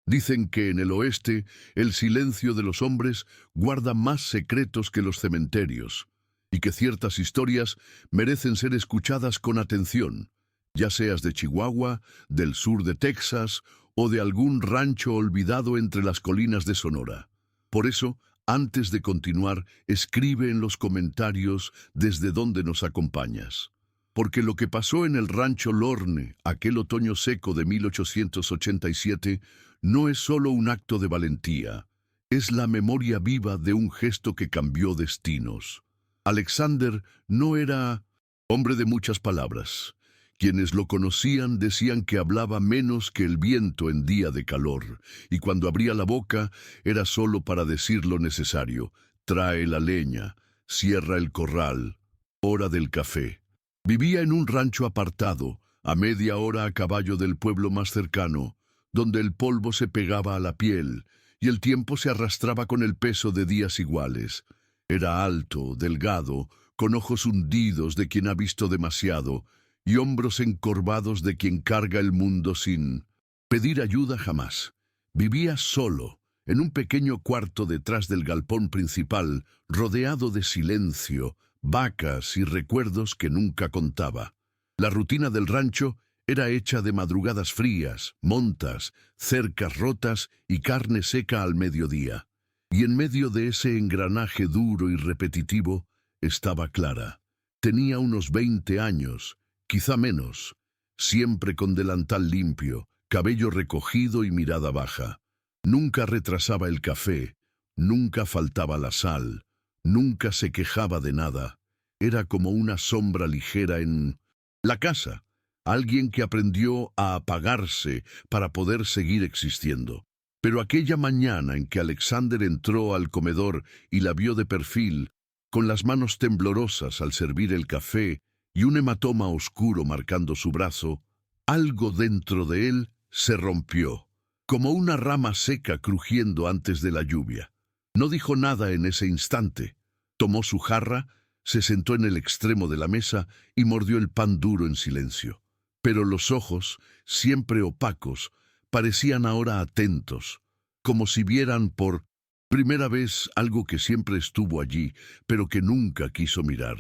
Dicen que en el oeste el silencio de los hombres guarda más secretos que los cementerios, y que ciertas historias merecen ser escuchadas con atención, ya seas de Chihuahua, del sur de Texas o de algún rancho olvidado entre las colinas de Sonora. Por eso, antes de continuar, escribe en los comentarios desde donde nos acompañas. Porque lo que pasó en el rancho Lorne, aquel otoño seco de 1887, no es solo un acto de valentía, es la memoria viva de un gesto que cambió destinos. Alexander no era hombre de muchas palabras. Quienes lo conocían decían que hablaba menos que el viento en día de calor, y cuando abría la boca era solo para decir lo necesario: trae la leña, cierra el corral, hora del café. Vivía en un rancho apartado, a media hora a caballo del pueblo más cercano, donde el polvo se pegaba a la piel y el tiempo se arrastraba con el peso de días iguales. Era alto, delgado, con ojos hundidos de quien ha visto demasiado y hombros encorvados de quien carga el mundo sin pedir ayuda jamás. Vivía solo, en un pequeño cuarto detrás del galpón principal, rodeado de silencio, vacas y recuerdos que nunca contaba. La rutina del rancho era hecha de madrugadas frías, montas, cercas rotas y carne seca al mediodía. Y en medio de ese engranaje duro y repetitivo estaba Clara. Tenía unos 20 años, quizá menos, siempre con delantal limpio, cabello recogido y mirada baja. Nunca retrasaba el café, nunca faltaba la sal, nunca se quejaba de nada. Era como una sombra ligera en la casa, alguien que aprendió a apagarse para poder seguir existiendo. Pero aquella mañana en que Alexander entró al comedor y la vio de perfil, con las manos temblorosas al servir el café y un hematoma oscuro marcando su brazo, algo dentro de él se rompió, como una rama seca crujiendo antes de la lluvia. No dijo nada en ese instante. Tomó su jarra, se sentó en el extremo de la mesa y mordió el pan duro en silencio. Pero los ojos, siempre opacos, parecían ahora atentos, como si vieran por primera vez algo que siempre estuvo allí, pero que nunca quiso mirar.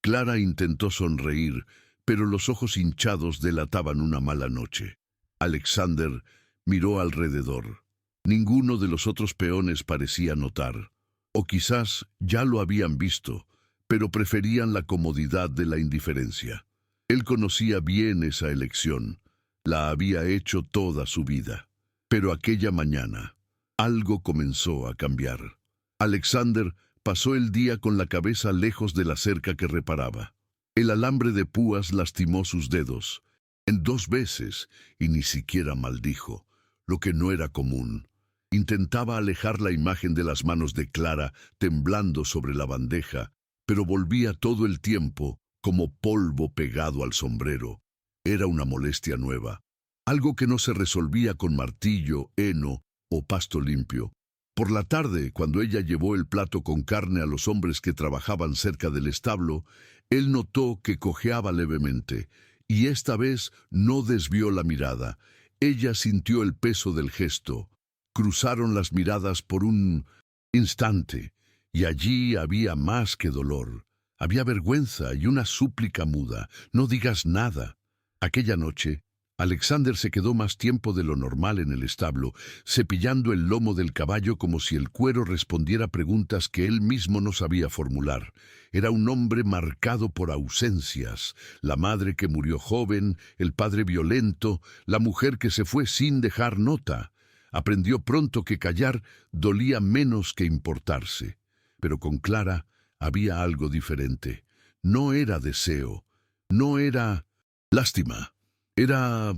Clara intentó sonreír, pero los ojos hinchados delataban una mala noche. Alexander miró alrededor. Ninguno de los otros peones parecía notar, o quizás ya lo habían visto, pero preferían la comodidad de la indiferencia. Él conocía bien esa elección, la había hecho toda su vida. Pero aquella mañana, algo comenzó a cambiar. Alexander pasó el día con la cabeza lejos de la cerca que reparaba. El alambre de púas lastimó sus dedos, en 2 veces, y ni siquiera maldijo, lo que no era común. Intentaba alejar la imagen de las manos de Clara temblando sobre la bandeja, pero volvía todo el tiempo como polvo pegado al sombrero. Era una molestia nueva, algo que no se resolvía con martillo, heno o pasto limpio. Por la tarde, cuando ella llevó el plato con carne a los hombres que trabajaban cerca del establo, él notó que cojeaba levemente, y esta vez no desvió la mirada. Ella sintió el peso del gesto. Cruzaron las miradas por un instante, y allí había más que dolor. Había vergüenza y una súplica muda: no digas nada. Aquella noche, Alexander se quedó más tiempo de lo normal en el establo, cepillando el lomo del caballo como si el cuero respondiera preguntas que él mismo no sabía formular. Era un hombre marcado por ausencias: la madre que murió joven, el padre violento, la mujer que se fue sin dejar nota. Aprendió pronto que callar dolía menos que importarse. Pero con Clara había algo diferente. No era deseo, no era lástima. Era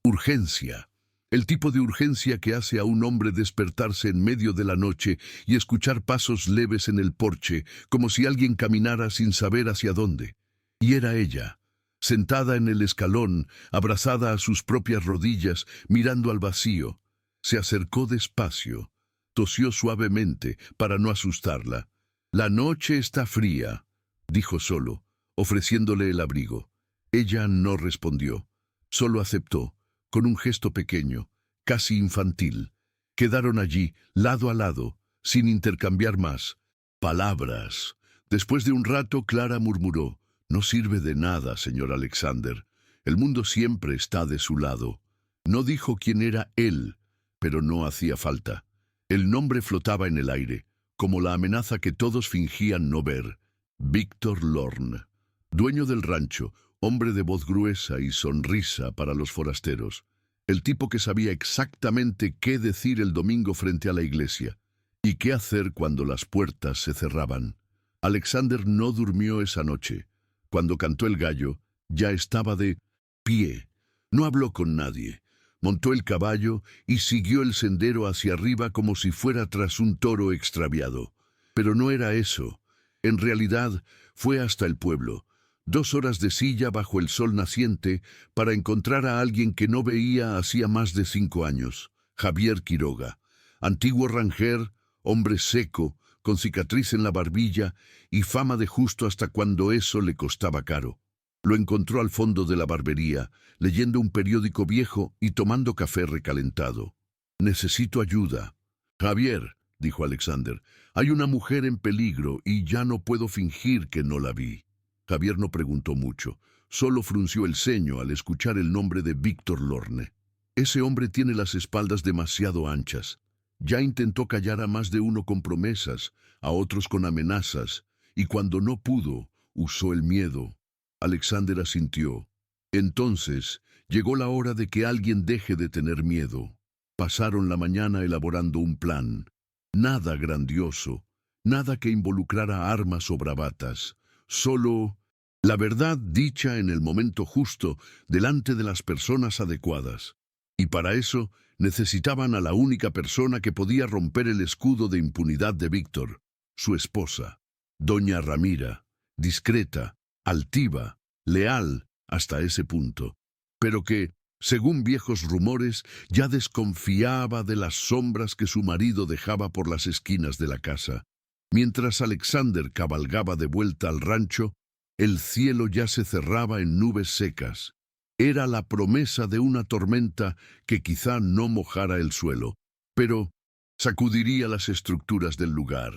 urgencia, el tipo de urgencia que hace a un hombre despertarse en medio de la noche y escuchar pasos leves en el porche, como si alguien caminara sin saber hacia dónde. Y era ella, sentada en el escalón, abrazada a sus propias rodillas, mirando al vacío. Se acercó despacio, tosió suavemente para no asustarla. «La noche está fría», dijo solo, ofreciéndole el abrigo. Ella no respondió. Solo aceptó, con un gesto pequeño, casi infantil. Quedaron allí, lado a lado, sin intercambiar más palabras. Después de un rato, Clara murmuró: «No sirve de nada, señor Alexander. El mundo siempre está de su lado». No dijo quién era él, pero no hacía falta. El nombre flotaba en el aire, como la amenaza que todos fingían no ver. Víctor Lorne, dueño del rancho, hombre de voz gruesa y sonrisa para los forasteros. El tipo que sabía exactamente qué decir el domingo frente a la iglesia y qué hacer cuando las puertas se cerraban. Alexander no durmió esa noche. Cuando cantó el gallo, ya estaba de pie. No habló con nadie. Montó el caballo y siguió el sendero hacia arriba como si fuera tras un toro extraviado. Pero no era eso. En realidad, fue hasta el pueblo. 2 horas de silla bajo el sol naciente para encontrar a alguien que no veía hacía más de 5 años. Javier Quiroga, antiguo ranger, hombre seco, con cicatriz en la barbilla y fama de justo hasta cuando eso le costaba caro. Lo encontró al fondo de la barbería, leyendo un periódico viejo y tomando café recalentado. «Necesito ayuda». «Javier», dijo Alexander, «hay una mujer en peligro y ya no puedo fingir que no la vi». Javier no preguntó mucho, solo frunció el ceño al escuchar el nombre de Víctor Lorne. «Ese hombre tiene las espaldas demasiado anchas. Ya intentó callar a más de uno con promesas, a otros con amenazas, y cuando no pudo, usó el miedo». Alexander asintió. Entonces llegó la hora de que alguien deje de tener miedo. Pasaron la mañana elaborando un plan. Nada grandioso, nada que involucrara armas o bravatas, solo la verdad dicha en el momento justo, delante de las personas adecuadas. Y para eso necesitaban a la única persona que podía romper el escudo de impunidad de Víctor, su esposa, doña Ramira, discreta, altiva, leal hasta ese punto, pero que, según viejos rumores, ya desconfiaba de las sombras que su marido dejaba por las esquinas de la casa. Mientras Alexander cabalgaba de vuelta al rancho, el cielo ya se cerraba en nubes secas. Era la promesa de una tormenta que quizá no mojara el suelo, pero sacudiría las estructuras del lugar.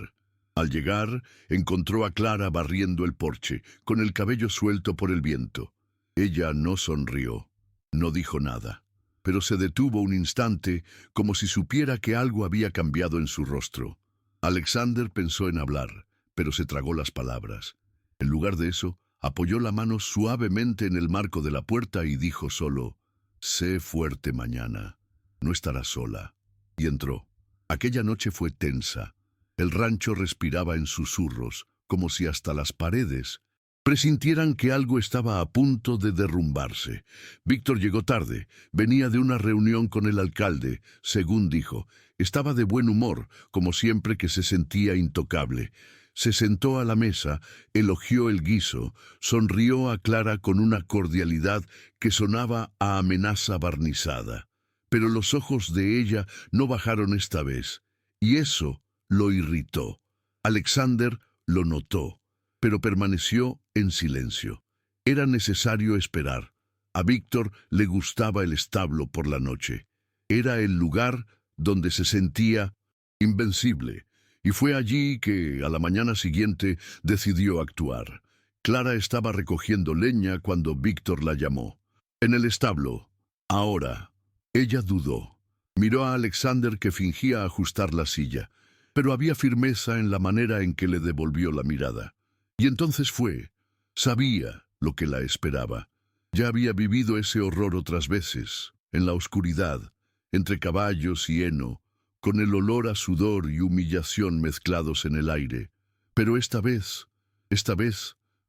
Al llegar, encontró a Clara barriendo el porche, con el cabello suelto por el viento. Ella no sonrió, no dijo nada, pero se detuvo un instante como si supiera que algo había cambiado en su rostro. Alexander pensó en hablar, pero se tragó las palabras. En lugar de eso, apoyó la mano suavemente en el marco de la puerta y dijo solo: «Sé fuerte mañana, no estarás sola». Y entró. Aquella noche fue tensa. El rancho respiraba en susurros, como si hasta las paredes presintieran que algo estaba a punto de derrumbarse. Víctor llegó tarde, venía de una reunión con el alcalde, según dijo. Estaba de buen humor, como siempre que se sentía intocable. Se sentó a la mesa, elogió el guiso, sonrió a Clara con una cordialidad que sonaba a amenaza barnizada. Pero los ojos de ella no bajaron esta vez, y eso lo irritó. Alexander lo notó, pero permaneció en silencio. Era necesario esperar. A Víctor le gustaba el establo por la noche. Era el lugar donde se sentía invencible, y fue allí que, a la mañana siguiente, decidió actuar. Clara estaba recogiendo leña cuando Víctor la llamó. «En el establo. Ahora». Ella dudó. Miró a Alexander, que fingía ajustar la silla, pero había firmeza en la manera en que le devolvió la mirada. Y entonces fue. Sabía lo que la esperaba. Ya había vivido ese horror otras veces, en la oscuridad, entre caballos y heno, con el olor a sudor y humillación mezclados en el aire. Pero esta vez,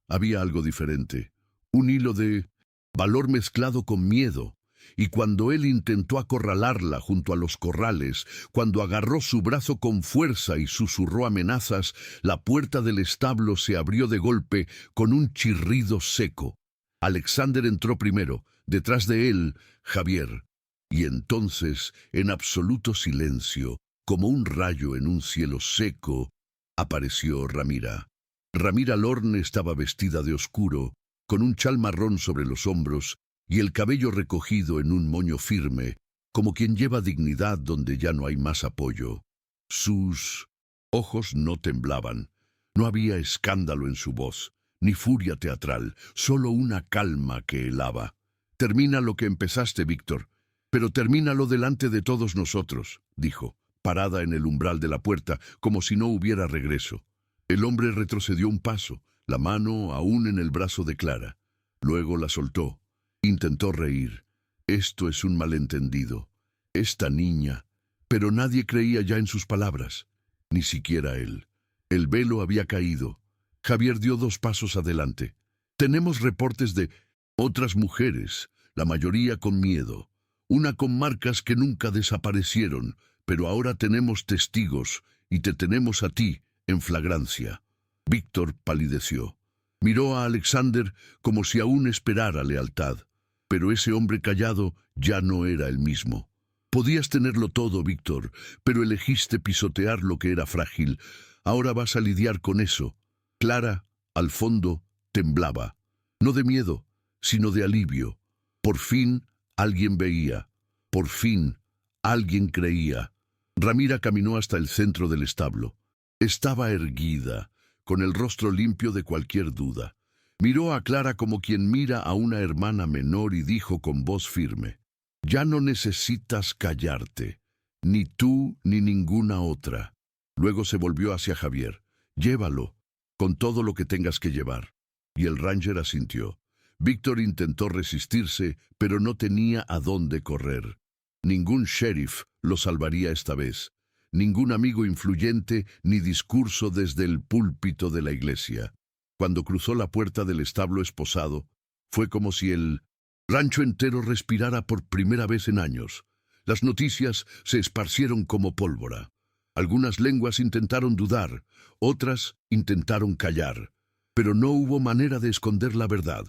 había algo diferente. Un hilo de valor mezclado con miedo. Y cuando él intentó acorralarla junto a los corrales, cuando agarró su brazo con fuerza y susurró amenazas, la puerta del establo se abrió de golpe con un chirrido seco. Alexander entró primero, detrás de él, Javier. Y entonces, en absoluto silencio, como un rayo en un cielo seco, apareció Ramira. Ramira Lorne estaba vestida de oscuro, con un chal marrón sobre los hombros y el cabello recogido en un moño firme, como quien lleva dignidad donde ya no hay más apoyo. Sus ojos no temblaban, no había escándalo en su voz, ni furia teatral, solo una calma que helaba. «Termina lo que empezaste, Víctor, pero termínalo delante de todos nosotros», dijo, parada en el umbral de la puerta, como si no hubiera regreso. El hombre retrocedió un paso, la mano aún en el brazo de Clara. Luego la soltó. Intentó reír. «Esto es un malentendido. Esta niña...» Pero nadie creía ya en sus palabras, ni siquiera él. El velo había caído. Javier dio 2 pasos adelante. «Tenemos reportes de otras mujeres, la mayoría con miedo. Una con marcas que nunca desaparecieron, pero ahora tenemos testigos y te tenemos a ti en flagrancia». Víctor palideció. Miró a Alexander como si aún esperara lealtad, pero ese hombre callado ya no era el mismo. «Podías tenerlo todo, Víctor, pero elegiste pisotear lo que era frágil. Ahora vas a lidiar con eso». Clara, al fondo, temblaba. No de miedo, sino de alivio. Por fin alguien veía. Por fin alguien creía. Ramira caminó hasta el centro del establo. Estaba erguida, con el rostro limpio de cualquier duda. Miró a Clara como quien mira a una hermana menor y dijo con voz firme: «Ya no necesitas callarte, ni tú ni ninguna otra». Luego se volvió hacia Javier. «Llévalo, con todo lo que tengas que llevar». Y el ranger asintió. Víctor intentó resistirse, pero no tenía a dónde correr. Ningún sheriff lo salvaría esta vez. Ningún amigo influyente ni discurso desde el púlpito de la iglesia. Cuando cruzó la puerta del establo esposado, fue como si el rancho entero respirara por primera vez en años. Las noticias se esparcieron como pólvora. Algunas lenguas intentaron dudar, otras intentaron callar, pero no hubo manera de esconder la verdad.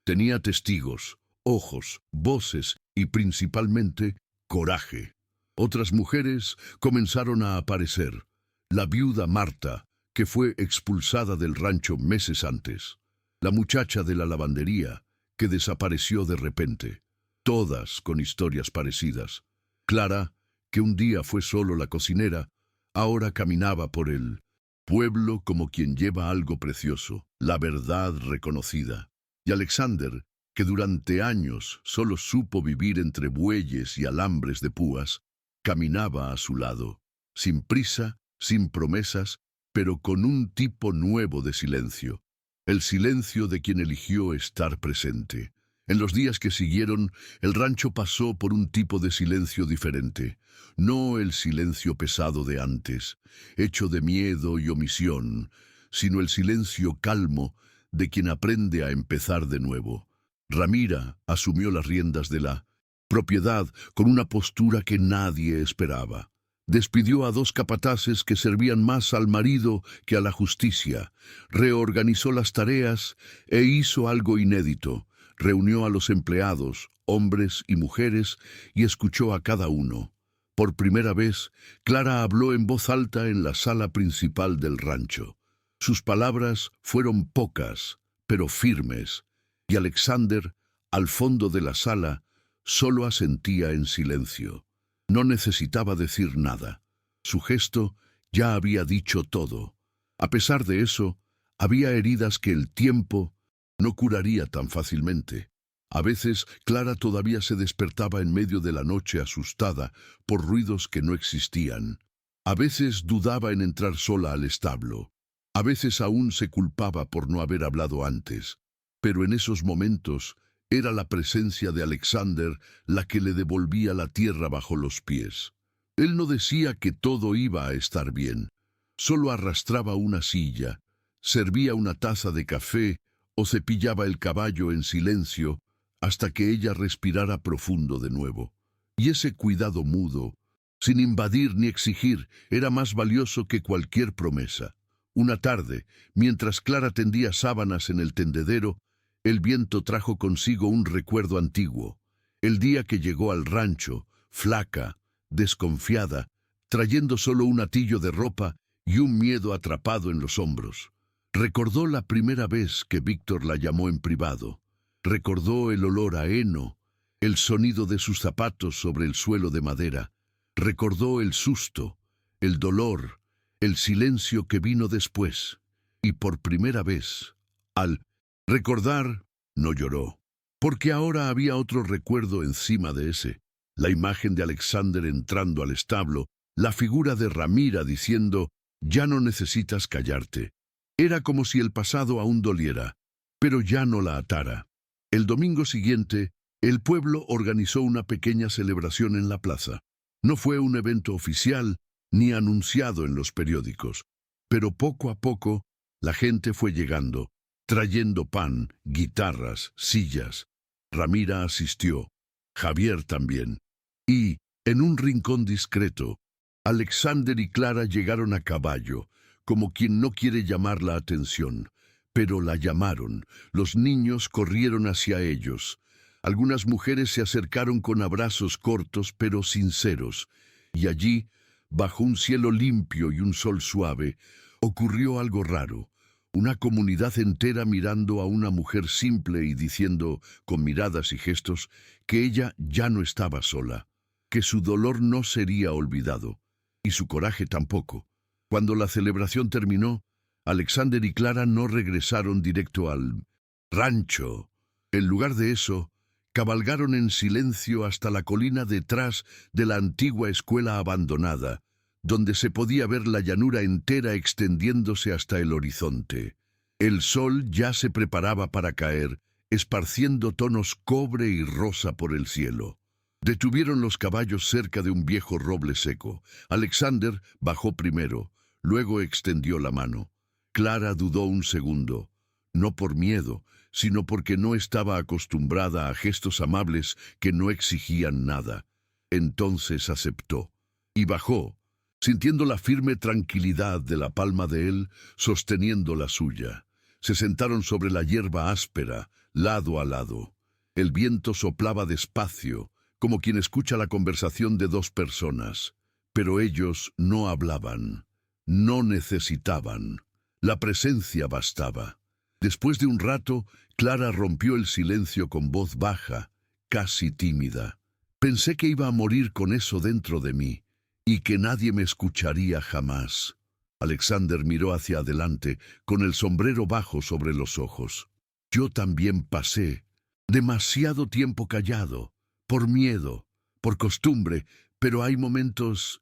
Tenía testigos, ojos, voces y principalmente coraje. Otras mujeres comenzaron a aparecer. La viuda Marta, que fue expulsada del rancho meses antes. La muchacha de la lavandería, que desapareció de repente. Todas con historias parecidas. Clara, que un día fue solo la cocinera, ahora caminaba por el pueblo como quien lleva algo precioso, la verdad reconocida. Y Alexander, que durante años solo supo vivir entre bueyes y alambres de púas, caminaba a su lado, sin prisa, sin promesas, pero con un tipo nuevo de silencio. El silencio de quien eligió estar presente. En los días que siguieron, el rancho pasó por un tipo de silencio diferente. No el silencio pesado de antes, hecho de miedo y omisión, sino el silencio calmo de quien aprende a empezar de nuevo. Ramira asumió las riendas de la propiedad con una postura que nadie esperaba. Despidió a 2 capataces que servían más al marido que a la justicia, reorganizó las tareas e hizo algo inédito. Reunió a los empleados, hombres y mujeres, y escuchó a cada uno. Por primera vez, Clara habló en voz alta en la sala principal del rancho. Sus palabras fueron pocas, pero firmes, y Alexander, al fondo de la sala, solo asentía en silencio. No necesitaba decir nada. Su gesto ya había dicho todo. A pesar de eso, había heridas que el tiempo no curaría tan fácilmente. A veces, Clara todavía se despertaba en medio de la noche asustada por ruidos que no existían. A veces dudaba en entrar sola al establo. A veces aún se culpaba por no haber hablado antes. Pero en esos momentos era la presencia de Alexander la que le devolvía la tierra bajo los pies. Él no decía que todo iba a estar bien. Solo arrastraba una silla, servía una taza de café o cepillaba el caballo en silencio hasta que ella respirara profundo de nuevo. Y ese cuidado mudo, sin invadir ni exigir, era más valioso que cualquier promesa. Una tarde, mientras Clara tendía sábanas en el tendedero, el viento trajo consigo un recuerdo antiguo. El día que llegó al rancho, flaca, desconfiada, trayendo solo un atillo de ropa y un miedo atrapado en los hombros. Recordó la primera vez que Víctor la llamó en privado. Recordó el olor a heno, el sonido de sus zapatos sobre el suelo de madera. Recordó el susto, el dolor, el silencio que vino después. Y por primera vez, al recordar, no lloró. Porque ahora había otro recuerdo encima de ese. La imagen de Alexander entrando al establo, la figura de Ramira diciendo, «Ya no necesitas callarte». Era como si el pasado aún doliera, pero ya no la atara. El domingo siguiente, el pueblo organizó una pequeña celebración en la plaza. No fue un evento oficial ni anunciado en los periódicos, pero poco a poco la gente fue llegando, trayendo pan, guitarras, sillas. Ramira asistió, Javier también. Y, en un rincón discreto, Alexander y Clara llegaron a caballo, como quien no quiere llamar la atención. Pero la llamaron. Los niños corrieron hacia ellos. Algunas mujeres se acercaron con abrazos cortos pero sinceros. Y allí, bajo un cielo limpio y un sol suave, ocurrió algo raro. Una comunidad entera mirando a una mujer simple y diciendo, con miradas y gestos, que ella ya no estaba sola, que su dolor no sería olvidado, y su coraje tampoco. Cuando la celebración terminó, Alexander y Clara no regresaron directo al rancho. En lugar de eso, cabalgaron en silencio hasta la colina detrás de la antigua escuela abandonada, donde se podía ver la llanura entera extendiéndose hasta el horizonte. El sol ya se preparaba para caer, esparciendo tonos cobre y rosa por el cielo. Detuvieron los caballos cerca de un viejo roble seco. Alexander bajó primero, luego extendió la mano. Clara dudó un segundo, no por miedo, sino porque no estaba acostumbrada a gestos amables que no exigían nada. Entonces aceptó, y bajó, sintiendo la firme tranquilidad de la palma de él, sosteniendo la suya. Se sentaron sobre la hierba áspera, lado a lado. El viento soplaba despacio, como quien escucha la conversación de dos personas. Pero ellos no hablaban, no necesitaban. La presencia bastaba. Después de un rato, Clara rompió el silencio con voz baja, casi tímida. Pensé que iba a morir con eso dentro de mí, y que nadie me escucharía jamás. Alexander miró hacia adelante, con el sombrero bajo sobre los ojos. Yo también pasé demasiado tiempo callado, por miedo, por costumbre, pero hay momentos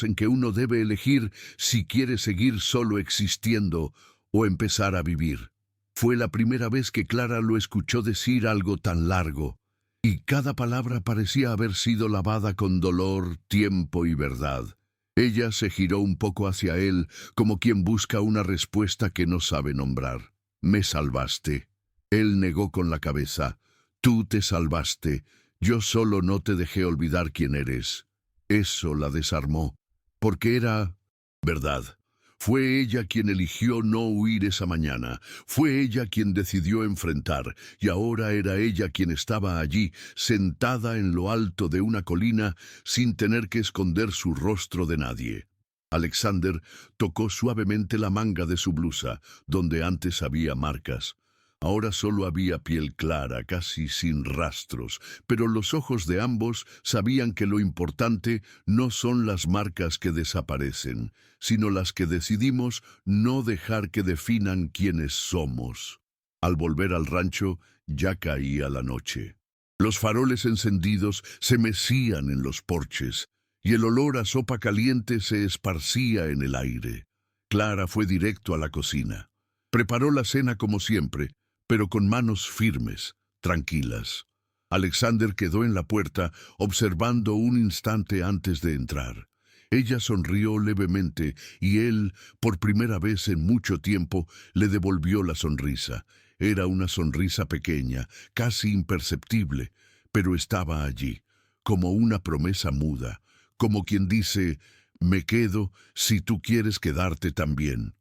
en que uno debe elegir si quiere seguir solo existiendo o empezar a vivir. Fue la primera vez que Clara lo escuchó decir algo tan largo, y cada palabra parecía haber sido lavada con dolor, tiempo y verdad. Ella se giró un poco hacia él, como quien busca una respuesta que no sabe nombrar. «Me salvaste». Él negó con la cabeza. «Tú te salvaste. Yo solo no te dejé olvidar quién eres». Eso la desarmó, porque era verdad. Fue ella quien eligió no huir esa mañana. Fue ella quien decidió enfrentar, y ahora era ella quien estaba allí, sentada en lo alto de una colina, sin tener que esconder su rostro de nadie. Alexander tocó suavemente la manga de su blusa, donde antes había marcas. Ahora solo había piel clara, casi sin rastros, pero los ojos de ambos sabían que lo importante no son las marcas que desaparecen, sino las que decidimos no dejar que definan quiénes somos. Al volver al rancho, ya caía la noche. Los faroles encendidos se mecían en los porches, y el olor a sopa caliente se esparcía en el aire. Clara fue directo a la cocina. Preparó la cena como siempre, pero con manos firmes, tranquilas. Alexander quedó en la puerta, observando un instante antes de entrar. Ella sonrió levemente, y él, por primera vez en mucho tiempo, le devolvió la sonrisa. Era una sonrisa pequeña, casi imperceptible, pero estaba allí, como una promesa muda, como quien dice, «Me quedo si tú quieres quedarte también».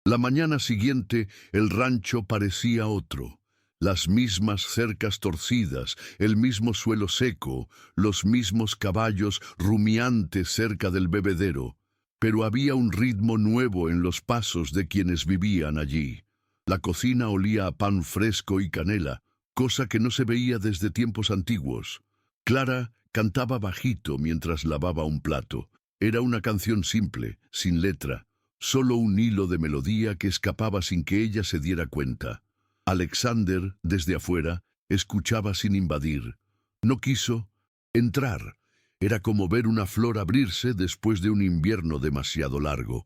La mañana siguiente, el rancho parecía otro. Las mismas cercas torcidas, el mismo suelo seco, los mismos caballos rumiantes cerca del bebedero. Pero había un ritmo nuevo en los pasos de quienes vivían allí. La cocina olía a pan fresco y canela, cosa que no se veía desde tiempos antiguos. Clara cantaba bajito mientras lavaba un plato. Era una canción simple, sin letra, solo un hilo de melodía que escapaba sin que ella se diera cuenta. Alexander, desde afuera, escuchaba sin invadir. No quiso entrar. Era como ver una flor abrirse después de un invierno demasiado largo,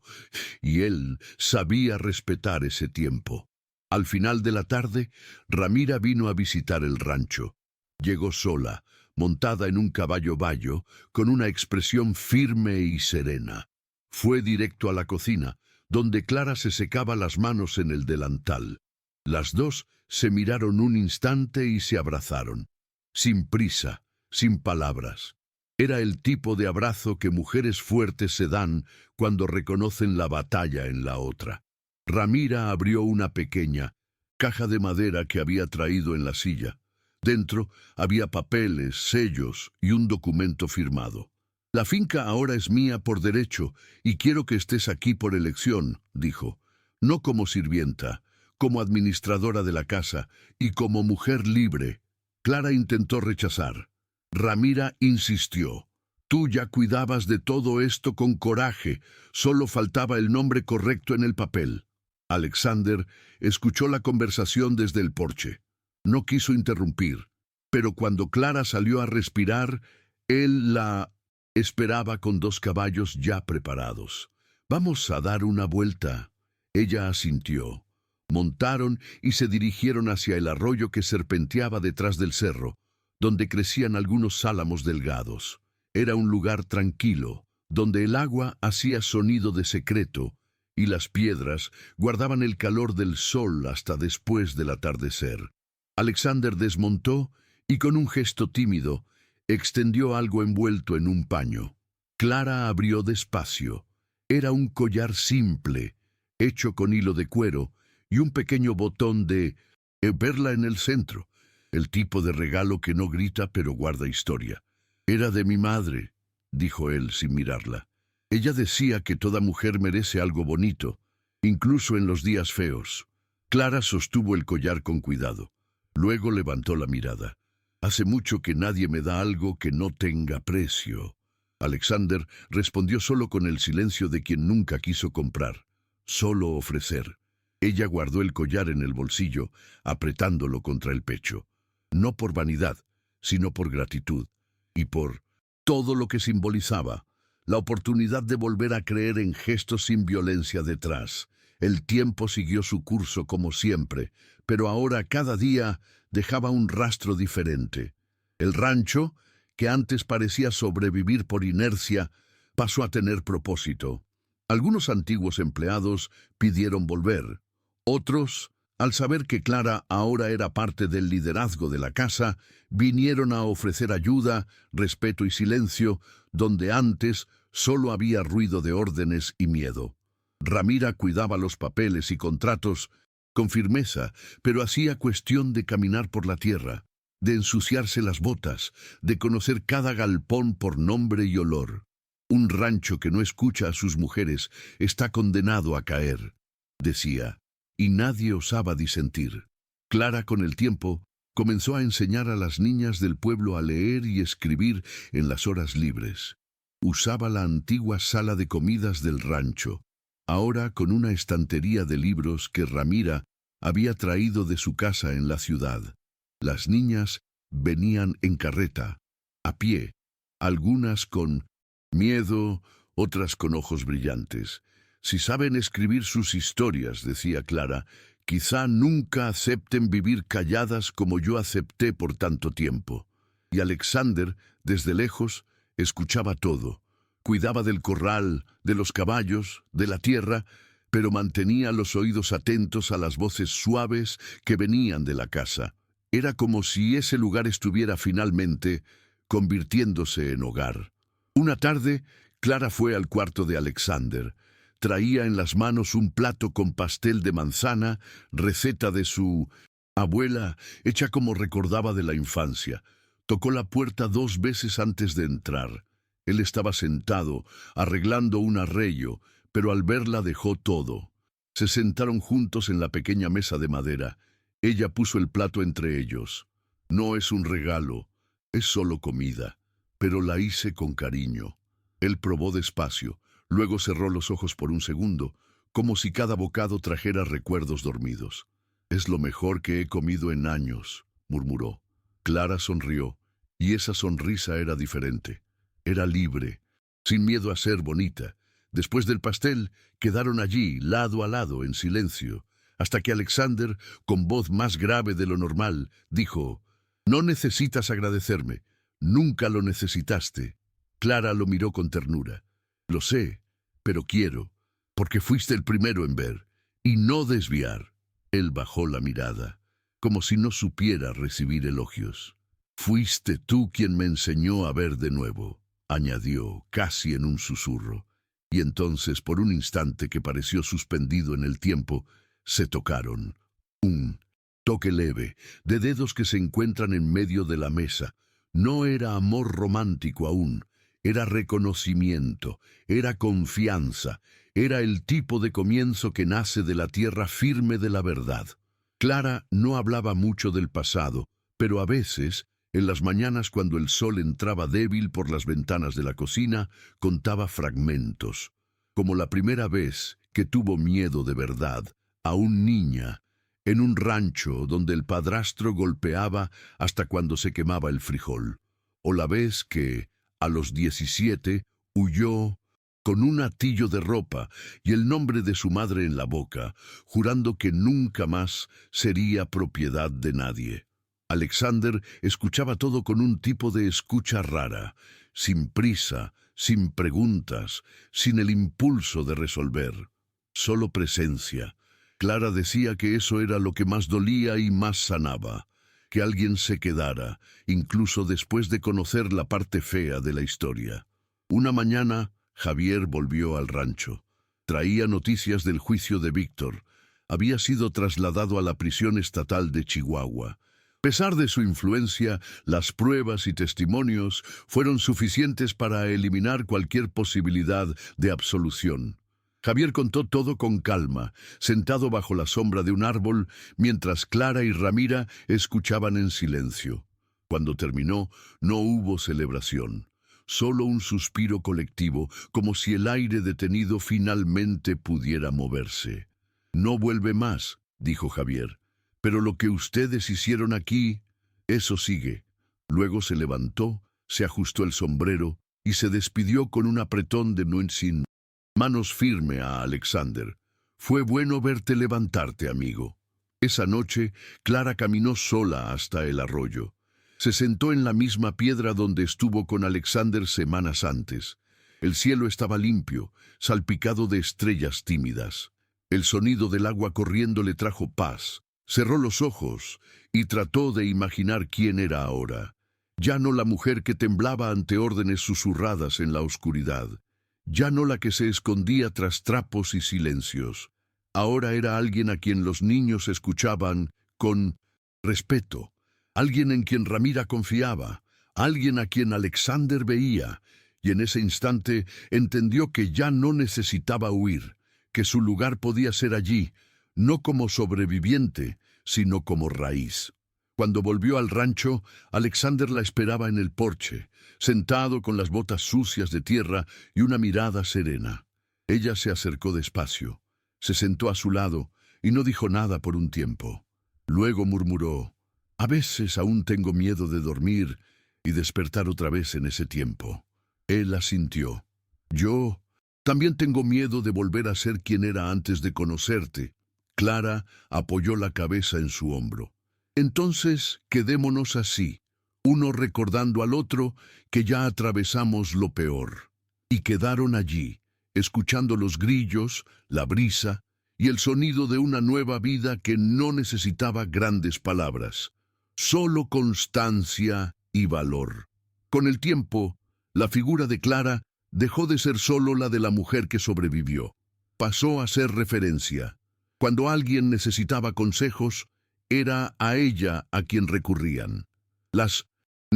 y él sabía respetar ese tiempo. Al final de la tarde, Ramira vino a visitar el rancho. Llegó sola, montada en un caballo bayo, con una expresión firme y serena. Fue directo a la cocina, donde Clara se secaba las manos en el delantal. Las dos se miraron un instante y se abrazaron. Sin prisa, sin palabras. Era el tipo de abrazo que mujeres fuertes se dan cuando reconocen la batalla en la otra. Ramira abrió una pequeña caja de madera que había traído en la silla. Dentro había papeles, sellos y un documento firmado. «La finca ahora es mía por derecho y quiero que estés aquí por elección», dijo. «No como sirvienta, como administradora de la casa y como mujer libre». Clara intentó rechazar. Ramira insistió. «Tú ya cuidabas de todo esto con coraje, solo faltaba el nombre correcto en el papel». Alexander escuchó la conversación desde el porche. No quiso interrumpir, pero cuando Clara salió a respirar, él la esperaba con 2 caballos ya preparados. «Vamos a dar una vuelta». Ella asintió. Montaron y se dirigieron hacia el arroyo que serpenteaba detrás del cerro, donde crecían algunos álamos delgados. Era un lugar tranquilo, donde el agua hacía sonido de secreto y las piedras guardaban el calor del sol hasta después del atardecer. Alexander desmontó y con un gesto tímido extendió algo envuelto en un paño. Clara abrió despacio. Era un collar simple, hecho con hilo de cuero y un pequeño botón de perla en el centro, el tipo de regalo que no grita pero guarda historia. «Era de mi madre», dijo él sin mirarla. «Ella decía que toda mujer merece algo bonito, incluso en los días feos». Clara sostuvo el collar con cuidado. Luego levantó la mirada. «Hace mucho que nadie me da algo que no tenga precio». Alexander respondió solo con el silencio de quien nunca quiso comprar, solo ofrecer. Ella guardó el collar en el bolsillo, apretándolo contra el pecho. No por vanidad, sino por gratitud, y por todo lo que simbolizaba, la oportunidad de volver a creer en gestos sin violencia detrás. El tiempo siguió su curso como siempre, pero ahora cada día dejaba un rastro diferente. El rancho, que antes parecía sobrevivir por inercia, pasó a tener propósito. Algunos antiguos empleados pidieron volver. Otros, al saber que Clara ahora era parte del liderazgo de la casa, vinieron a ofrecer ayuda, respeto y silencio, donde antes solo había ruido de órdenes y miedo. Ramira cuidaba los papeles y contratos con firmeza, pero hacía cuestión de caminar por la tierra, de ensuciarse las botas, de conocer cada galpón por nombre y olor. Un rancho que no escucha a sus mujeres está condenado a caer, decía, y nadie osaba disentir. Clara, con el tiempo, comenzó a enseñar a las niñas del pueblo a leer y escribir en las horas libres. Usaba la antigua sala de comidas del rancho, ahora con una estantería de libros que Ramira había traído de su casa en la ciudad. Las niñas venían en carreta, a pie, algunas con miedo, otras con ojos brillantes. «Si saben escribir sus historias», decía Clara, «quizá nunca acepten vivir calladas como yo acepté por tanto tiempo». Y Alexander, desde lejos, escuchaba todo. Cuidaba del corral, de los caballos, de la tierra, pero mantenía los oídos atentos a las voces suaves que venían de la casa. Era como si ese lugar estuviera finalmente convirtiéndose en hogar. Una tarde, Clara fue al cuarto de Alexander. Traía en las manos un plato con pastel de manzana, receta de su abuela, hecha como recordaba de la infancia. Tocó la puerta 2 veces antes de entrar. Él estaba sentado, arreglando un arrello, pero al verla dejó todo. Se sentaron juntos en la pequeña mesa de madera. Ella puso el plato entre ellos. No es un regalo, es solo comida, pero la hice con cariño. Él probó despacio, luego cerró los ojos por un segundo, como si cada bocado trajera recuerdos dormidos. «Es lo mejor que he comido en años», murmuró. Clara sonrió, y esa sonrisa era diferente. Era libre, sin miedo a ser bonita. Después del pastel, quedaron allí, lado a lado, en silencio, hasta que Alexander, con voz más grave de lo normal, dijo: «No necesitas agradecerme. Nunca lo necesitaste». Clara lo miró con ternura. «Lo sé, pero quiero, porque fuiste el primero en ver, y no desviar». Él bajó la mirada, como si no supiera recibir elogios. «Fuiste tú quien me enseñó a ver de nuevo», añadió, casi en un susurro. Y entonces, por un instante que pareció suspendido en el tiempo, se tocaron. Un toque leve, de dedos que se encuentran en medio de la mesa. No era amor romántico aún, era reconocimiento, era confianza, era el tipo de comienzo que nace de la tierra firme de la verdad. Clara no hablaba mucho del pasado, pero a veces, en las mañanas cuando el sol entraba débil por las ventanas de la cocina, contaba fragmentos, como la primera vez que tuvo miedo de verdad, aún niña, en un rancho donde el padrastro golpeaba hasta cuando se quemaba el frijol, o la vez que, a los 17, huyó con un atillo de ropa y el nombre de su madre en la boca, jurando que nunca más sería propiedad de nadie. Alexander escuchaba todo con un tipo de escucha rara, sin prisa, sin preguntas, sin el impulso de resolver. Solo presencia. Clara decía que eso era lo que más dolía y más sanaba, que alguien se quedara, incluso después de conocer la parte fea de la historia. Una mañana, Javier volvió al rancho. Traía noticias del juicio de Víctor. Había sido trasladado a la prisión estatal de Chihuahua. A pesar de su influencia, las pruebas y testimonios fueron suficientes para eliminar cualquier posibilidad de absolución. Javier contó todo con calma, sentado bajo la sombra de un árbol, mientras Clara y Ramira escuchaban en silencio. Cuando terminó, no hubo celebración. Solo un suspiro colectivo, como si el aire detenido finalmente pudiera moverse. «No vuelve más», dijo Javier, «pero lo que ustedes hicieron aquí, eso sigue». Luego se levantó, se ajustó el sombrero y se despidió con un apretón de sin manos firme a Alexander. «Fue bueno verte levantarte, amigo». Esa noche, Clara caminó sola hasta el arroyo. Se sentó en la misma piedra donde estuvo con Alexander semanas antes. El cielo estaba limpio, salpicado de estrellas tímidas. El sonido del agua corriendo le trajo paz. Cerró los ojos y trató de imaginar quién era ahora. Ya no la mujer que temblaba ante órdenes susurradas en la oscuridad. Ya no la que se escondía tras trapos y silencios. Ahora era alguien a quien los niños escuchaban con respeto. Alguien en quien Ramira confiaba, alguien a quien Alexander veía, y en ese instante entendió que ya no necesitaba huir, que su lugar podía ser allí, no como sobreviviente, sino como raíz. Cuando volvió al rancho, Alexander la esperaba en el porche, sentado con las botas sucias de tierra y una mirada serena. Ella se acercó despacio, se sentó a su lado y no dijo nada por un tiempo. Luego murmuró: «A veces aún tengo miedo de dormir y despertar otra vez en ese tiempo». Él asintió. «Yo también tengo miedo de volver a ser quien era antes de conocerte». Clara apoyó la cabeza en su hombro. «Entonces, quedémonos así, uno recordando al otro que ya atravesamos lo peor». Y quedaron allí, escuchando los grillos, la brisa y el sonido de una nueva vida que no necesitaba grandes palabras. Solo constancia y valor. Con el tiempo, la figura de Clara dejó de ser solo la de la mujer que sobrevivió. Pasó a ser referencia. Cuando alguien necesitaba consejos, era a ella a quien recurrían. Las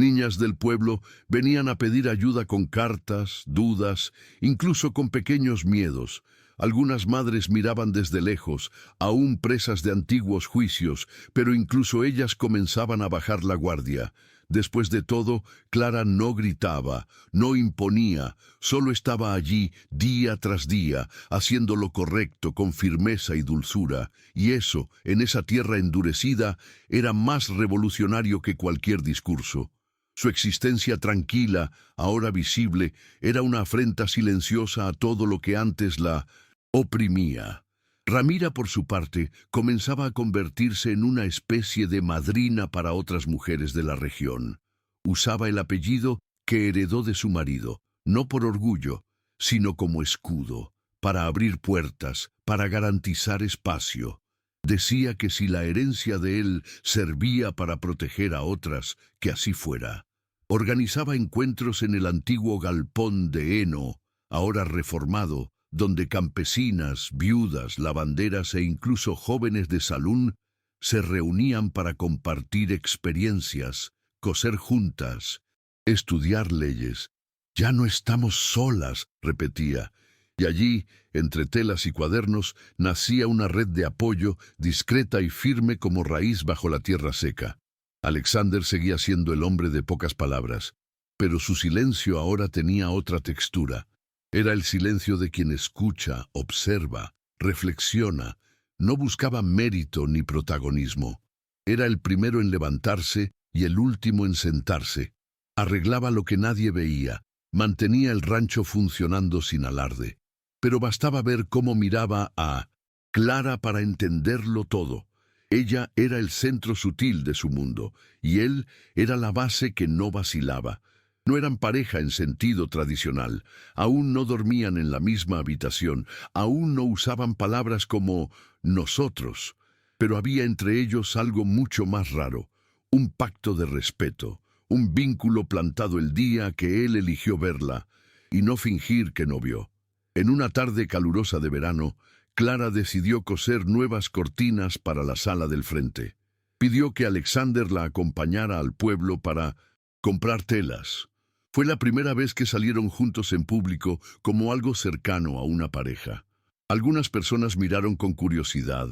Niñas del pueblo venían a pedir ayuda con cartas, dudas, incluso con pequeños miedos. Algunas madres miraban desde lejos, aún presas de antiguos juicios, pero incluso ellas comenzaban a bajar la guardia. Después de todo, Clara no gritaba, no imponía, solo estaba allí día tras día, haciendo lo correcto con firmeza y dulzura, y eso, en esa tierra endurecida, era más revolucionario que cualquier discurso. Su existencia tranquila, ahora visible, era una afrenta silenciosa a todo lo que antes la oprimía. Ramira, por su parte, comenzaba a convertirse en una especie de madrina para otras mujeres de la región. Usaba el apellido que heredó de su marido, no por orgullo, sino como escudo, para abrir puertas, para garantizar espacio. Decía que si la herencia de él servía para proteger a otras, que así fuera. Organizaba encuentros en el antiguo galpón de heno, ahora reformado, donde campesinas, viudas, lavanderas e incluso jóvenes de salón se reunían para compartir experiencias, coser juntas, estudiar leyes. «Ya no estamos solas», repetía, y allí, entre telas y cuadernos, nacía una red de apoyo, discreta y firme como raíz bajo la tierra seca. Alexander seguía siendo el hombre de pocas palabras, pero su silencio ahora tenía otra textura. Era el silencio de quien escucha, observa, reflexiona, no buscaba mérito ni protagonismo. Era el primero en levantarse y el último en sentarse. Arreglaba lo que nadie veía, mantenía el rancho funcionando sin alarde. Pero bastaba ver cómo miraba a Clara para entenderlo todo. Ella era el centro sutil de su mundo, y él era la base que no vacilaba. No eran pareja en sentido tradicional, aún no dormían en la misma habitación, aún no usaban palabras como nosotros, pero había entre ellos algo mucho más raro, un pacto de respeto, un vínculo plantado el día que él eligió verla, y no fingir que no vio. En una tarde calurosa de verano, Clara decidió coser nuevas cortinas para la sala del frente. Pidió que Alexander la acompañara al pueblo para comprar telas. Fue la primera vez que salieron juntos en público como algo cercano a una pareja. Algunas personas miraron con curiosidad,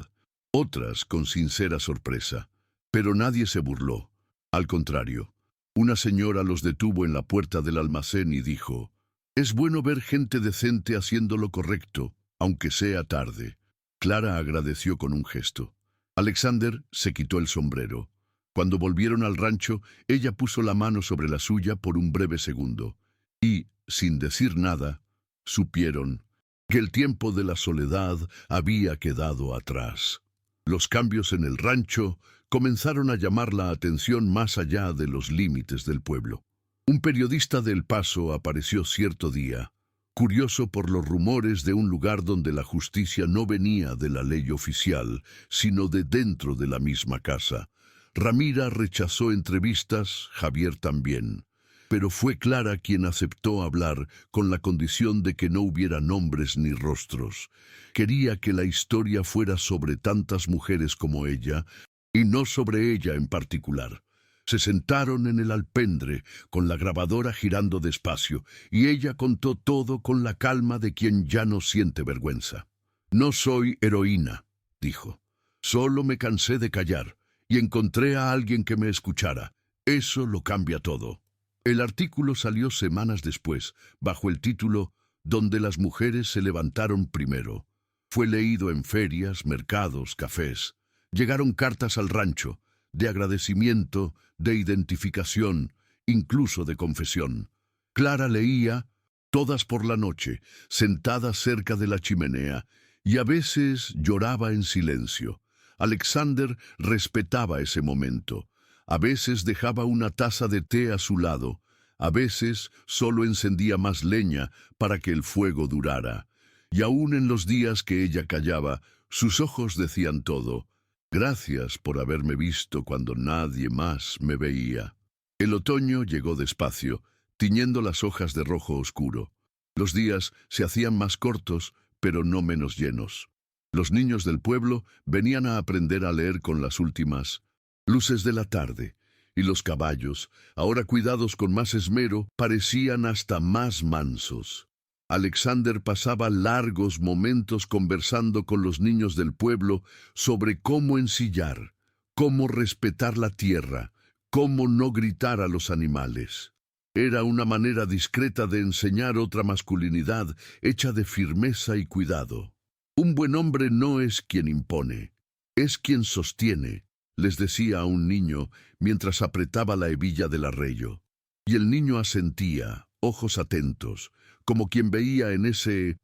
otras con sincera sorpresa, pero nadie se burló. Al contrario, una señora los detuvo en la puerta del almacén y dijo: «Es bueno ver gente decente haciendo lo correcto, aunque sea tarde». Clara agradeció con un gesto. Alexander se quitó el sombrero. Cuando volvieron al rancho, ella puso la mano sobre la suya por un breve segundo, y, sin decir nada, supieron que el tiempo de la soledad había quedado atrás. Los cambios en el rancho comenzaron a llamar la atención más allá de los límites del pueblo. Un periodista de El Paso apareció cierto día, curioso por los rumores de un lugar donde la justicia no venía de la ley oficial, sino de dentro de la misma casa. Ramira rechazó entrevistas, Javier también, pero fue Clara quien aceptó hablar con la condición de que no hubiera nombres ni rostros. Quería que la historia fuera sobre tantas mujeres como ella, y no sobre ella en particular. Se sentaron en el alpendre, con la grabadora girando despacio, y ella contó todo con la calma de quien ya no siente vergüenza. «No soy heroína», dijo. «Solo me cansé de callar, y encontré a alguien que me escuchara. Eso lo cambia todo». El artículo salió semanas después, bajo el título «Donde las mujeres se levantaron primero». Fue leído en ferias, mercados, cafés. Llegaron cartas al rancho, de agradecimiento, de identificación, incluso de confesión. Clara leía, todas por la noche, sentada cerca de la chimenea, y a veces lloraba en silencio. Alexander respetaba ese momento. A veces dejaba una taza de té a su lado, a veces solo encendía más leña para que el fuego durara. Y aún en los días que ella callaba, sus ojos decían todo. «Gracias por haberme visto cuando nadie más me veía». El otoño llegó despacio, tiñendo las hojas de rojo oscuro. Los días se hacían más cortos, pero no menos llenos. Los niños del pueblo venían a aprender a leer con las últimas luces de la tarde, Y los caballos, ahora cuidados con más esmero, parecían hasta más mansos. Alexander pasaba largos momentos conversando con los niños del pueblo sobre cómo ensillar, cómo respetar la tierra, cómo no gritar a los animales. Era una manera discreta de enseñar otra masculinidad hecha de firmeza y cuidado. Un buen hombre no es quien impone, es quien sostiene, les decía a un niño mientras apretaba la hebilla del arrello. Y el niño asentía, ojos atentos, como quien veía en ese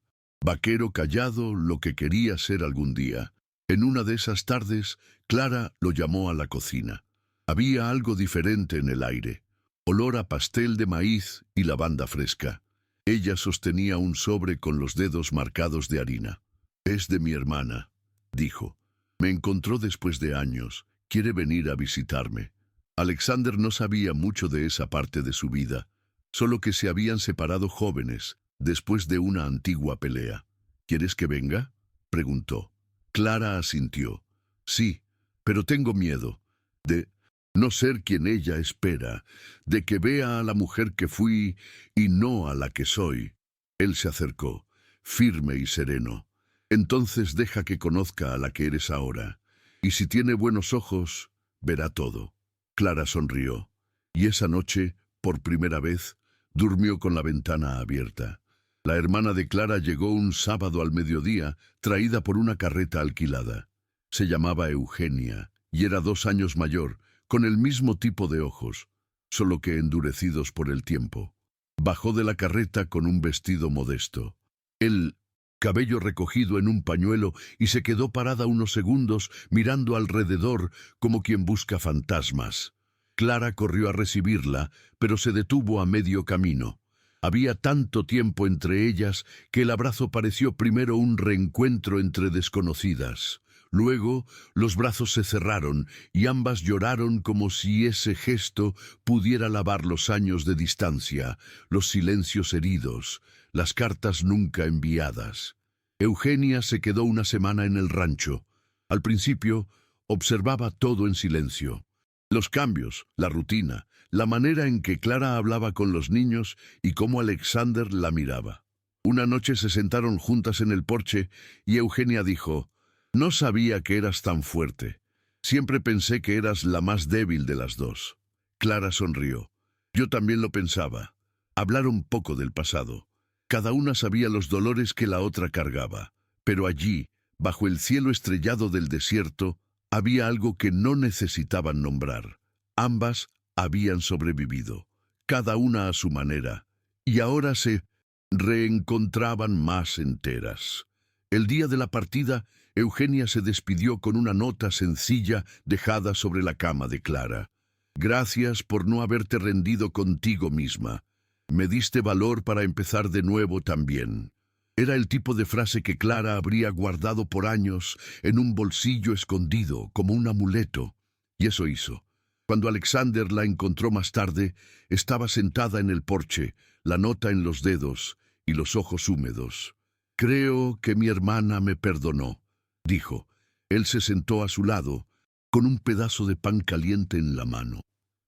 vaquero callado lo que quería ser algún día. En una de esas tardes, Clara lo llamó a la cocina. Había algo diferente en el aire, olor a pastel de maíz y lavanda fresca. Ella sostenía un sobre con los dedos marcados de harina. «Es de mi hermana», dijo. «Me encontró después de años. Quiere venir a visitarme». Alexander no sabía mucho de esa parte de su vida, solo que se habían separado jóvenes, después de una antigua pelea. «¿Quieres que venga?», preguntó. Clara asintió. «Sí, pero tengo miedo de no ser quien ella espera, de que vea a la mujer que fui y no a la que soy». Él se acercó, firme y sereno. «Entonces deja que conozca a la que eres ahora, y si tiene buenos ojos, verá todo». Clara sonrió, y esa noche, por primera vez, durmió con la ventana abierta. La hermana de Clara llegó un sábado al mediodía, traída por una carreta alquilada. Se llamaba Eugenia, y era 2 años mayor, con el mismo tipo de ojos, solo que endurecidos por el tiempo. Bajó de la carreta con un vestido modesto, el cabello recogido en un pañuelo, y se quedó parada unos segundos mirando alrededor como quien busca fantasmas. Clara corrió a recibirla, pero se detuvo a medio camino. Había tanto tiempo entre ellas que el abrazo pareció primero un reencuentro entre desconocidas. Luego, los brazos se cerraron y ambas lloraron como si ese gesto pudiera lavar los años de distancia, los silencios heridos, las cartas nunca enviadas. Eugenia se quedó una semana en el rancho. Al principio, observaba todo en silencio. Los cambios, la rutina, la manera en que Clara hablaba con los niños y cómo Alexander la miraba. Una noche se sentaron juntas en el porche y Eugenia dijo: «No sabía que eras tan fuerte. Siempre pensé que eras la más débil de las dos». Clara sonrió. «Yo también lo pensaba». Hablaron poco del pasado. Cada una sabía los dolores que la otra cargaba. Pero allí, bajo el cielo estrellado del desierto, había algo que no necesitaban nombrar. Ambas habían sobrevivido, cada una a su manera, y ahora se reencontraban más enteras. El día de la partida, Eugenia se despidió con una nota sencilla dejada sobre la cama de Clara. «Gracias por no haberte rendido contigo misma. Me diste valor para empezar de nuevo también». Era el tipo de frase que Clara habría guardado por años en un bolsillo escondido, como un amuleto. Y eso hizo. Cuando Alexander la encontró más tarde, estaba sentada en el porche, la nota en los dedos y los ojos húmedos. «Creo que mi hermana me perdonó», dijo. Él se sentó a su lado, con un pedazo de pan caliente en la mano.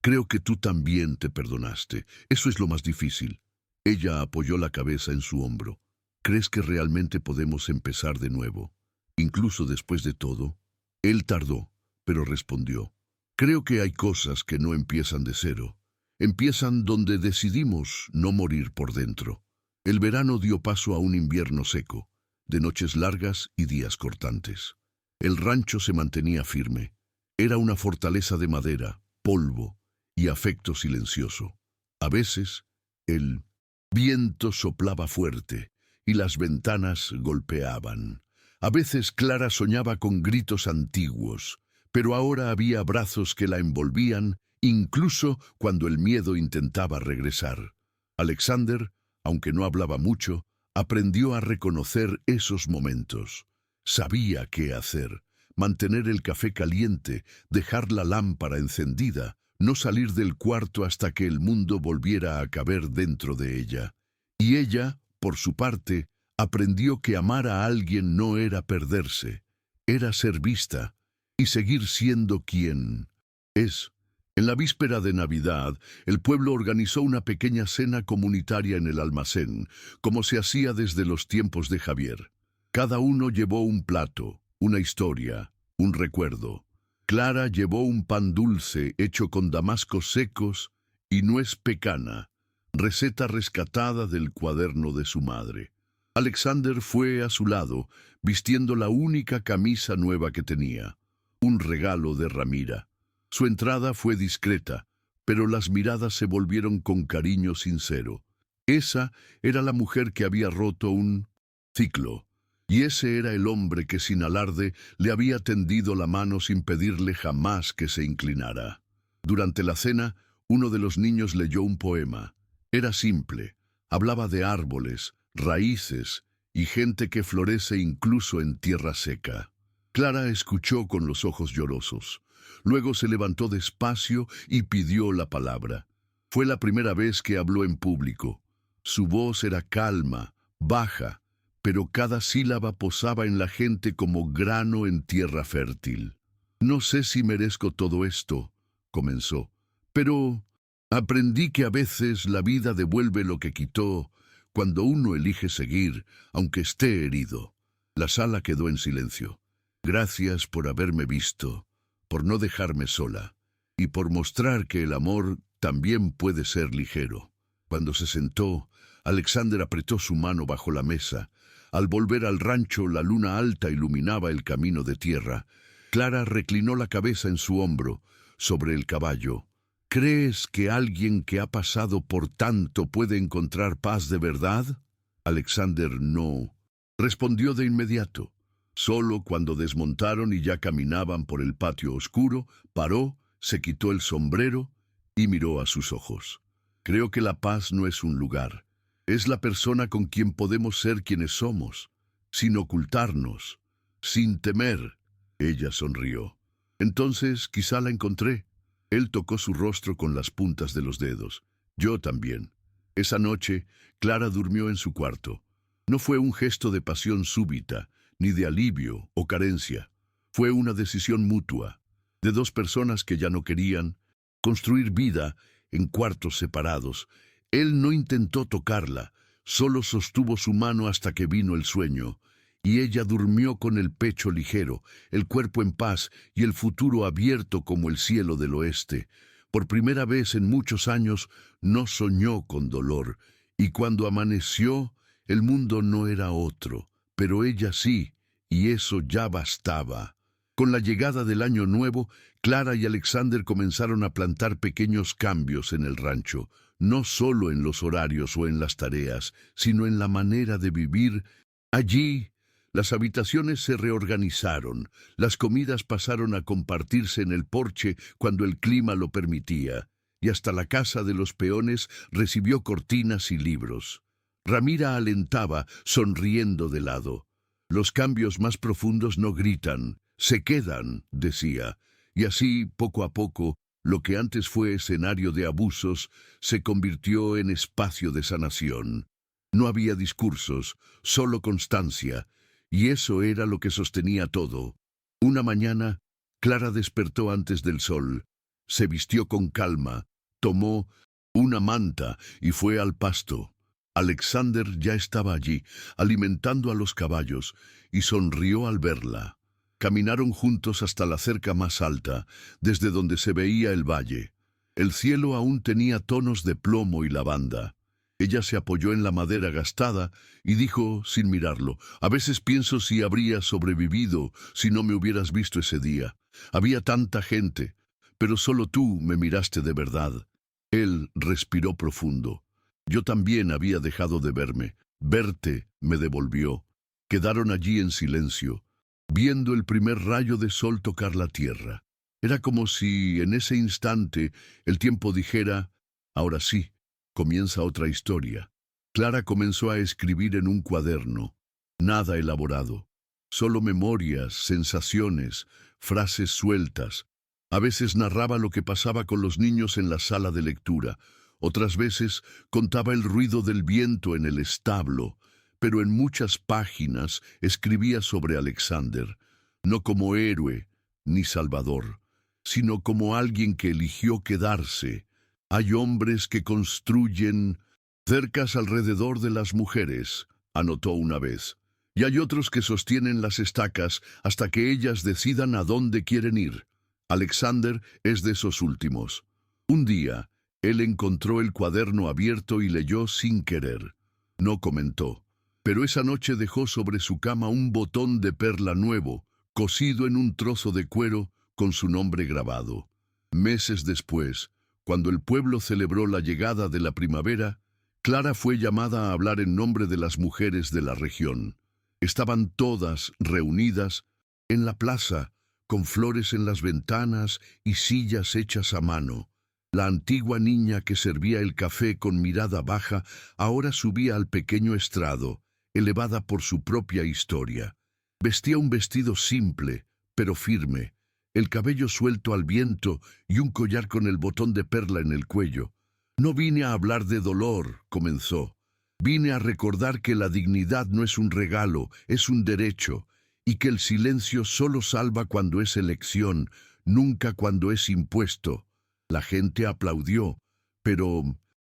«Creo que tú también te perdonaste. Eso es lo más difícil». Ella apoyó la cabeza en su hombro. «¿Crees que realmente podemos empezar de nuevo, incluso después de todo?» Él tardó, pero respondió: «Creo que hay cosas que no empiezan de cero. Empiezan donde decidimos no morir por dentro». El verano dio paso a un invierno seco, de noches largas y días cortantes. El rancho se mantenía firme. Era una fortaleza de madera, polvo y afecto silencioso. A veces, el viento soplaba fuerte y las ventanas golpeaban. A veces Clara soñaba con gritos antiguos, pero ahora había brazos que la envolvían, incluso cuando el miedo intentaba regresar. Alexander, aunque no hablaba mucho, aprendió a reconocer esos momentos. Sabía qué hacer: mantener el café caliente, dejar la lámpara encendida, no salir del cuarto hasta que el mundo volviera a caber dentro de ella. Y ella, por su parte, aprendió que amar a alguien no era perderse, era ser vista y seguir siendo quien es. En la víspera de Navidad, el pueblo organizó una pequeña cena comunitaria en el almacén, como se hacía desde los tiempos de Javier. Cada uno llevó un plato, una historia, un recuerdo. Clara llevó un pan dulce hecho con damascos secos y nuez pecana, receta rescatada del cuaderno de su madre. Alexander fue a su lado, vistiendo la única camisa nueva que tenía, un regalo de Ramira. Su entrada fue discreta, pero las miradas se volvieron con cariño sincero. Esa era la mujer que había roto un ciclo, y ese era el hombre que sin alarde le había tendido la mano sin pedirle jamás que se inclinara. Durante la cena, uno de los niños leyó un poema. Era simple, hablaba de árboles, raíces y gente que florece incluso en tierra seca. Clara escuchó con los ojos llorosos. Luego se levantó despacio y pidió la palabra. Fue la primera vez que habló en público. Su voz era calma, baja, pero cada sílaba posaba en la gente como grano en tierra fértil. «No sé si merezco todo esto», comenzó, «pero aprendí que a veces la vida devuelve lo que quitó cuando uno elige seguir, aunque esté herido». La sala quedó en silencio. «Gracias por haberme visto, por no dejarme sola, y por mostrar que el amor también puede ser ligero». Cuando se sentó, Alexander apretó su mano bajo la mesa. Al volver al rancho, la luna alta iluminaba el camino de tierra. Clara reclinó la cabeza en su hombro, sobre el caballo. «¿Crees que alguien que ha pasado por tanto puede encontrar paz de verdad?» Alexander no respondió de inmediato. Solo cuando desmontaron y ya caminaban por el patio oscuro, paró, se quitó el sombrero y miró a sus ojos. «Creo que la paz no es un lugar. Es la persona con quien podemos ser quienes somos, sin ocultarnos, sin temer». Ella sonrió. «Entonces quizá la encontré». Él tocó su rostro con las puntas de los dedos. «Yo también». Esa noche, Clara durmió en su cuarto. No fue un gesto de pasión súbita, ni de alivio o carencia. Fue una decisión mutua, de dos personas que ya no querían construir vida en cuartos separados. Él no intentó tocarla, solo sostuvo su mano hasta que vino el sueño, y ella durmió con el pecho ligero, el cuerpo en paz y el futuro abierto como el cielo del oeste. Por primera vez en muchos años no soñó con dolor, y cuando amaneció, el mundo no era otro, pero ella sí, y eso ya bastaba. Con la llegada del año nuevo, Clara y Alexander comenzaron a plantar pequeños cambios en el rancho, no solo en los horarios o en las tareas, sino en la manera de vivir. Allí, las habitaciones se reorganizaron, las comidas pasaron a compartirse en el porche cuando el clima lo permitía, y hasta la casa de los peones recibió cortinas y libros. Ramira alentaba, sonriendo de lado. «Los cambios más profundos no gritan, se quedan», decía, y así, poco a poco, lo que antes fue escenario de abusos se convirtió en espacio de sanación. No había discursos, solo constancia, y eso era lo que sostenía todo. Una mañana, Clara despertó antes del sol, se vistió con calma, tomó una manta y fue al pasto. Alexander ya estaba allí, alimentando a los caballos, y sonrió al verla. Caminaron juntos hasta la cerca más alta, desde donde se veía el valle. El cielo aún tenía tonos de plomo y lavanda. Ella se apoyó en la madera gastada y dijo, sin mirarlo, «A veces pienso si habría sobrevivido si no me hubieras visto ese día. Había tanta gente, pero solo tú me miraste de verdad». Él respiró profundo. «Yo también había dejado de verme. Verte me devolvió». Quedaron allí en silencio, viendo el primer rayo de sol tocar la tierra. Era como si, en ese instante, el tiempo dijera, «Ahora sí, comienza otra historia». Clara comenzó a escribir en un cuaderno. Nada elaborado. Solo memorias, sensaciones, frases sueltas. A veces narraba lo que pasaba con los niños en la sala de lectura. Otras veces contaba el ruido del viento en el establo, pero en muchas páginas escribía sobre Alexander, no como héroe ni salvador, sino como alguien que eligió quedarse. Hay hombres que construyen cercas alrededor de las mujeres, anotó una vez, y hay otros que sostienen las estacas hasta que ellas decidan a dónde quieren ir. Alexander es de esos últimos. Un día, él encontró el cuaderno abierto y leyó sin querer. No comentó, pero esa noche dejó sobre su cama un botón de perla nuevo, cosido en un trozo de cuero con su nombre grabado. Meses después, cuando el pueblo celebró la llegada de la primavera, Clara fue llamada a hablar en nombre de las mujeres de la región. Estaban todas reunidas en la plaza, con flores en las ventanas y sillas hechas a mano. La antigua niña que servía el café con mirada baja ahora subía al pequeño estrado, elevada por su propia historia. Vestía un vestido simple, pero firme, el cabello suelto al viento y un collar con el botón de perla en el cuello. «No vine a hablar de dolor», comenzó. «Vine a recordar que la dignidad no es un regalo, es un derecho, y que el silencio solo salva cuando es elección, nunca cuando es impuesto». La gente aplaudió, pero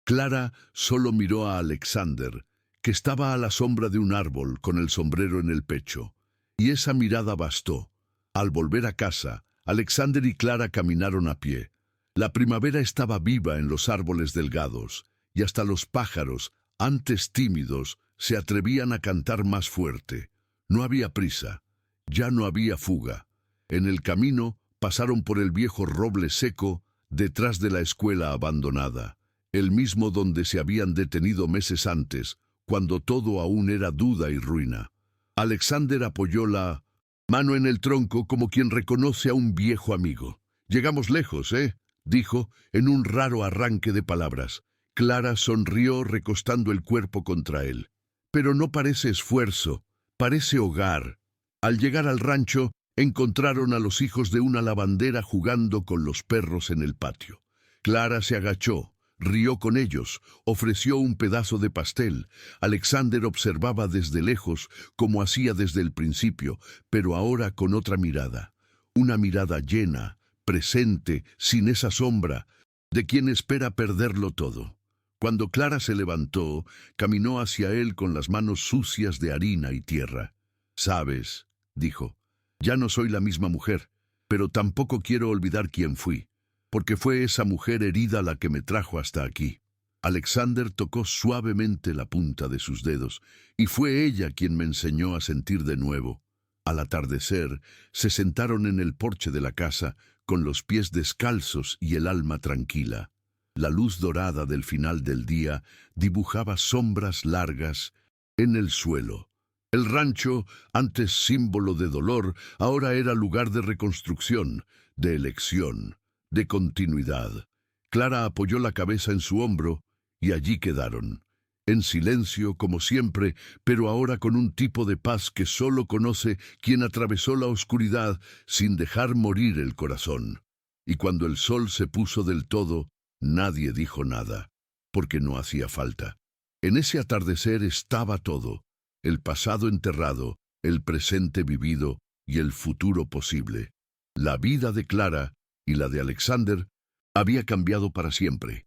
Clara solo miró a Alexander, que estaba a la sombra de un árbol con el sombrero en el pecho. Y esa mirada bastó. Al volver a casa, Alexander y Clara caminaron a pie. La primavera estaba viva en los árboles delgados, y hasta los pájaros, antes tímidos, se atrevían a cantar más fuerte. No había prisa, ya no había fuga. En el camino pasaron por el viejo roble seco, detrás de la escuela abandonada, el mismo donde se habían detenido meses antes, cuando todo aún era duda y ruina. Alexander apoyó la mano en el tronco como quien reconoce a un viejo amigo. «Llegamos lejos, dijo, en un raro arranque de palabras. Clara sonrió recostando el cuerpo contra él. «Pero no parece esfuerzo, parece hogar». Al llegar al rancho, encontraron a los hijos de una lavandera jugando con los perros en el patio. Clara se agachó, rió con ellos, ofreció un pedazo de pastel. Alexander observaba desde lejos, como hacía desde el principio, pero ahora con otra mirada. Una mirada llena, presente, sin esa sombra, de quien espera perderlo todo. Cuando Clara se levantó, caminó hacia él con las manos sucias de harina y tierra. «Sabes», dijo, «ya no soy la misma mujer, pero tampoco quiero olvidar quién fui, porque fue esa mujer herida la que me trajo hasta aquí». Alexander tocó suavemente la punta de sus dedos, y fue ella quien me enseñó a sentir de nuevo. Al atardecer, se sentaron en el porche de la casa, con los pies descalzos y el alma tranquila. La luz dorada del final del día dibujaba sombras largas en el suelo. El rancho, antes símbolo de dolor, ahora era lugar de reconstrucción, de elección, de continuidad. Clara apoyó la cabeza en su hombro y allí quedaron, en silencio como siempre, pero ahora con un tipo de paz que solo conoce quien atravesó la oscuridad sin dejar morir el corazón. Y cuando el sol se puso del todo, nadie dijo nada, porque no hacía falta. En ese atardecer estaba todo. El pasado enterrado, el presente vivido y el futuro posible. La vida de Clara y la de Alexander había cambiado para siempre.